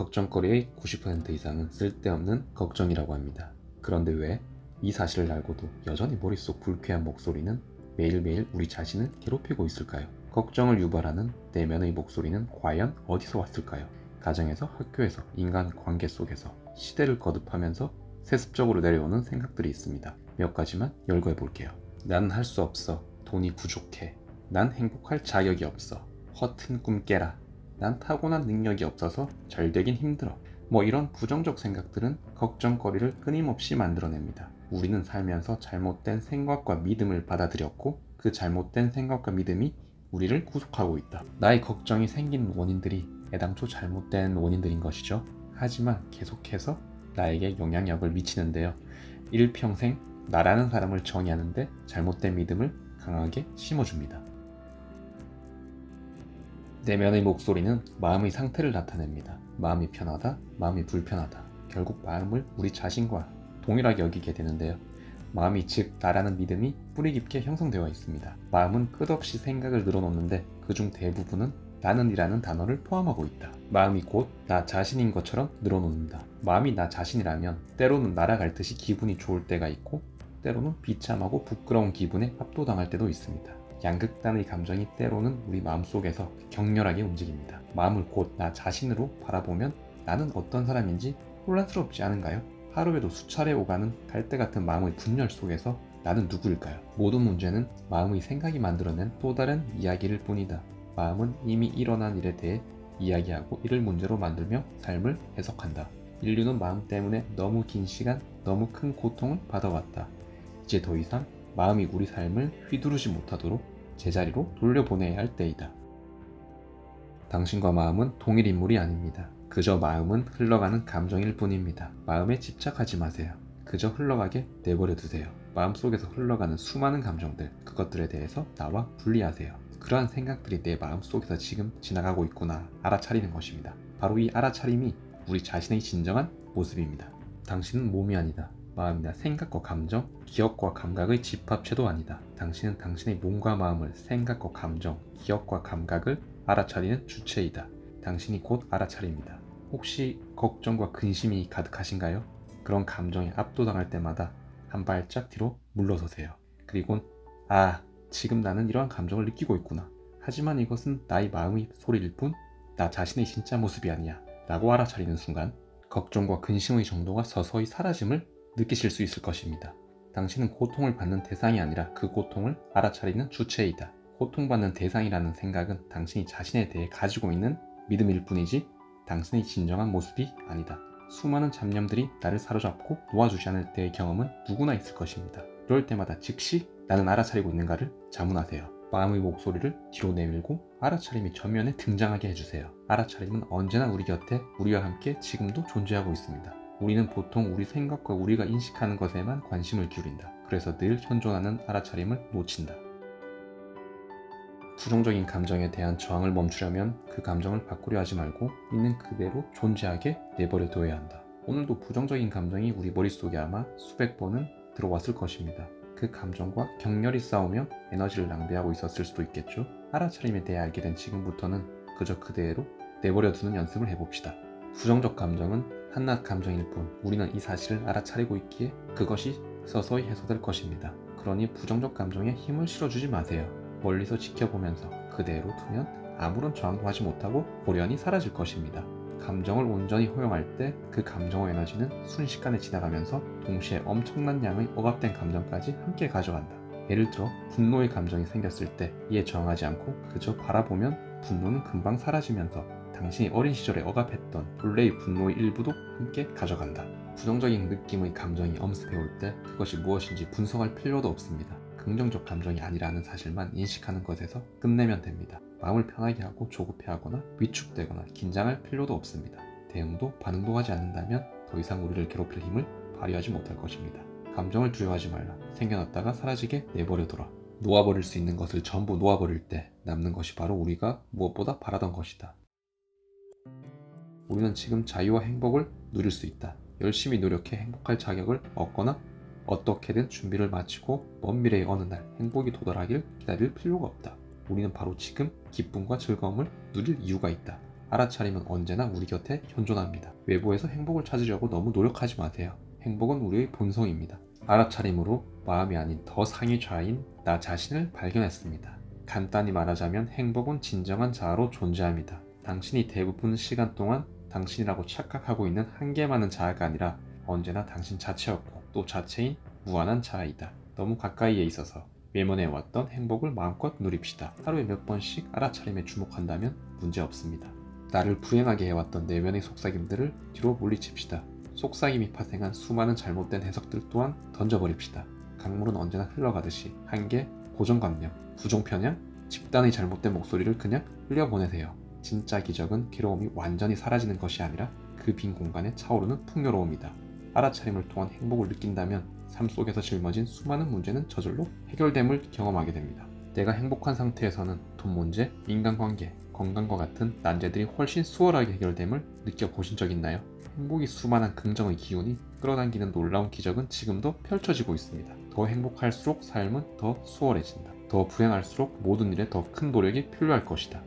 걱정거리의 90% 이상은 쓸데없는 걱정이라고 합니다. 그런데 왜 이 사실을 알고도 여전히 머릿속 불쾌한 목소리는 매일매일 우리 자신을 괴롭히고 있을까요? 걱정을 유발하는 내면의 목소리는 과연 어디서 왔을까요? 가정에서, 학교에서, 인간관계 속에서, 시대를 거듭하면서 세습적으로 내려오는 생각들이 있습니다. 몇 가지만 열거해 볼게요. 나는 할 수 없어. 돈이 부족해. 난 행복할 자격이 없어. 허튼 꿈 깨라. 난 타고난 능력이 없어서 잘 되긴 힘들어. 이런 부정적 생각들은 걱정거리를 끊임없이 만들어냅니다. 우리는 살면서 잘못된 생각과 믿음을 받아들였고 그 잘못된 생각과 믿음이 우리를 구속하고 있다. 나의 걱정이 생긴 원인들이 애당초 잘못된 원인들인 것이죠. 하지만 계속해서 나에게 영향력을 미치는데요. 일평생 나라는 사람을 정의하는데 잘못된 믿음을 강하게 심어줍니다. 내면의 목소리는 마음의 상태를 나타냅니다. 마음이 편하다, 마음이 불편하다. 결국 마음을 우리 자신과 동일하게 여기게 되는데요. 마음이 즉 나라는 믿음이 뿌리 깊게 형성되어 있습니다. 마음은 끝없이 생각을 늘어놓는데 그중 대부분은 나는이라는 단어를 포함하고 있다. 마음이 곧 나 자신인 것처럼 늘어놓는다. 마음이 나 자신이라면 때로는 날아갈 듯이 기분이 좋을 때가 있고 때로는 비참하고 부끄러운 기분에 압도당할 때도 있습니다. 양극단의 감정이 때로는 우리 마음속에서 격렬하게 움직입니다. 마음을 곧 나 자신으로 바라보면 나는 어떤 사람인지 혼란스럽지 않은가요? 하루에도 수차례 오가는 갈대 같은 마음의 분열 속에서 나는 누구일까요? 모든 문제는 마음의 생각이 만들어낸 또 다른 이야기일 뿐이다. 마음은 이미 일어난 일에 대해 이야기하고 이를 문제로 만들며 삶을 해석한다. 인류는 마음 때문에 너무 긴 시간, 너무 큰 고통을 받아왔다. 이제 더 이상 마음이 우리 삶을 휘두르지 못하도록 제자리로 돌려보내야 할 때이다. 당신과 마음은 동일 인물이 아닙니다. 그저 마음은 흘러가는 감정일 뿐입니다. 마음에 집착하지 마세요. 그저 흘러가게 내버려 두세요. 마음속에서 흘러가는 수많은 감정들, 그것들에 대해서 나와 분리하세요. 그러한 생각들이 내 마음속에서 지금 지나가고 있구나 알아차리는 것입니다. 바로 이 알아차림이 우리 자신의 진정한 모습입니다. 당신은 몸이 아니다. 마음이나 생각과 감정, 기억과 감각의 집합체도 아니다. 당신은 당신의 몸과 마음을, 생각과 감정, 기억과 감각을 알아차리는 주체이다. 당신이 곧 알아차립니다. 혹시 걱정과 근심이 가득하신가요? 그런 감정에 압도당할 때마다 한 발짝 뒤로 물러서세요. 그리곤 지금 나는 이러한 감정을 느끼고 있구나. 하지만 이것은 나의 마음의 소리일 뿐 나 자신의 진짜 모습이 아니야 라고 알아차리는 순간 걱정과 근심의 정도가 서서히 사라짐을 느끼실 수 있을 것입니다. 당신은 고통을 받는 대상이 아니라 그 고통을 알아차리는 주체이다. 고통받는 대상이라는 생각은 당신이 자신에 대해 가지고 있는 믿음일 뿐이지 당신의 진정한 모습이 아니다. 수많은 잡념들이 나를 사로잡고 놓아주지 않을 때의 경험은 누구나 있을 것입니다. 그럴 때마다 즉시 나는 알아차리고 있는가를 자문하세요. 마음의 목소리를 뒤로 내밀고 알아차림이 전면에 등장하게 해주세요. 알아차림은 언제나 우리 곁에 우리와 함께 지금도 존재하고 있습니다. 우리는 보통 우리 생각과 우리가 인식하는 것에만 관심을 기울인다. 그래서 늘 현존하는 알아차림을 놓친다. 부정적인 감정에 대한 저항을 멈추려면 그 감정을 바꾸려 하지 말고 있는 그대로 존재하게 내버려 둬야 한다. 오늘도 부정적인 감정이 우리 머릿속에 아마 수백 번은 들어왔을 것입니다. 그 감정과 격렬히 싸우며 에너지를 낭비하고 있었을 수도 있겠죠. 알아차림에 대해 알게 된 지금부터는 그저 그대로 내버려 두는 연습을 해봅시다. 부정적 감정은 한낱 감정일 뿐 우리는 이 사실을 알아차리고 있기에 그것이 서서히 해소될 것입니다. 그러니 부정적 감정에 힘을 실어주지 마세요. 멀리서 지켜보면서 그대로 두면 아무런 저항도 하지 못하고 고련히 사라질 것입니다. 감정을 온전히 허용할 때 그 감정의 에너지는 순식간에 지나가면서 동시에 엄청난 양의 억압된 감정까지 함께 가져간다. 예를 들어 분노의 감정이 생겼을 때 이에 저항하지 않고 그저 바라보면 분노는 금방 사라지면서 당신이 어린 시절에 억압했던 본래의 분노의 일부도 함께 가져간다. 부정적인 느낌의 감정이 엄습해 올 때 그것이 무엇인지 분석할 필요도 없습니다. 긍정적 감정이 아니라는 사실만 인식하는 것에서 끝내면 됩니다. 마음을 편하게 하고 조급해하거나 위축되거나 긴장할 필요도 없습니다. 대응도 반응도 하지 않는다면 더 이상 우리를 괴롭힐 힘을 발휘하지 못할 것입니다. 감정을 두려워하지 말라. 생겨났다가 사라지게 내버려둬라. 놓아버릴 수 있는 것을 전부 놓아버릴 때 남는 것이 바로 우리가 무엇보다 바라던 것이다. 우리는 지금 자유와 행복을 누릴 수 있다. 열심히 노력해 행복할 자격을 얻거나 어떻게든 준비를 마치고 먼 미래의 어느 날 행복이 도달하길 기다릴 필요가 없다. 우리는 바로 지금 기쁨과 즐거움을 누릴 이유가 있다. 알아차림은 언제나 우리 곁에 현존합니다. 외부에서 행복을 찾으려고 너무 노력하지 마세요. 행복은 우리의 본성입니다. 알아차림으로 마음이 아닌 더 상위 좌인 나 자신을 발견했습니다. 간단히 말하자면 행복은 진정한 자아로 존재합니다. 당신이 대부분 시간 동안 당신이라고 착각하고 있는 한계 많은 자아가 아니라 언제나 당신 자체였고 또 자체인 무한한 자아이다. 너무 가까이에 있어서 외면해왔던 행복을 마음껏 누립시다. 하루에 몇 번씩 알아차림에 주목한다면 문제없습니다. 나를 불행하게 해왔던 내면의 속삭임들을 뒤로 물리칩시다. 속삭임이 파생한 수많은 잘못된 해석들 또한 던져버립시다. 강물은 언제나 흘러가듯이 한계, 고정관념, 부정편향, 집단의 잘못된 목소리를 그냥 흘려보내세요. 진짜 기적은 괴로움이 완전히 사라지는 것이 아니라 그 빈 공간에 차오르는 풍요로움이다. 알아차림을 통한 행복을 느낀다면 삶 속에서 짊어진 수많은 문제는 저절로 해결됨을 경험하게 됩니다. 내가 행복한 상태에서는 돈 문제, 인간관계, 건강과 같은 난제들이 훨씬 수월하게 해결됨을 느껴보신 적 있나요? 행복이 수많은 긍정의 기운이 끌어당기는 놀라운 기적은 지금도 펼쳐지고 있습니다. 더 행복할수록 삶은 더 수월해진다. 더 불행할수록 모든 일에 더 큰 노력이 필요할 것이다.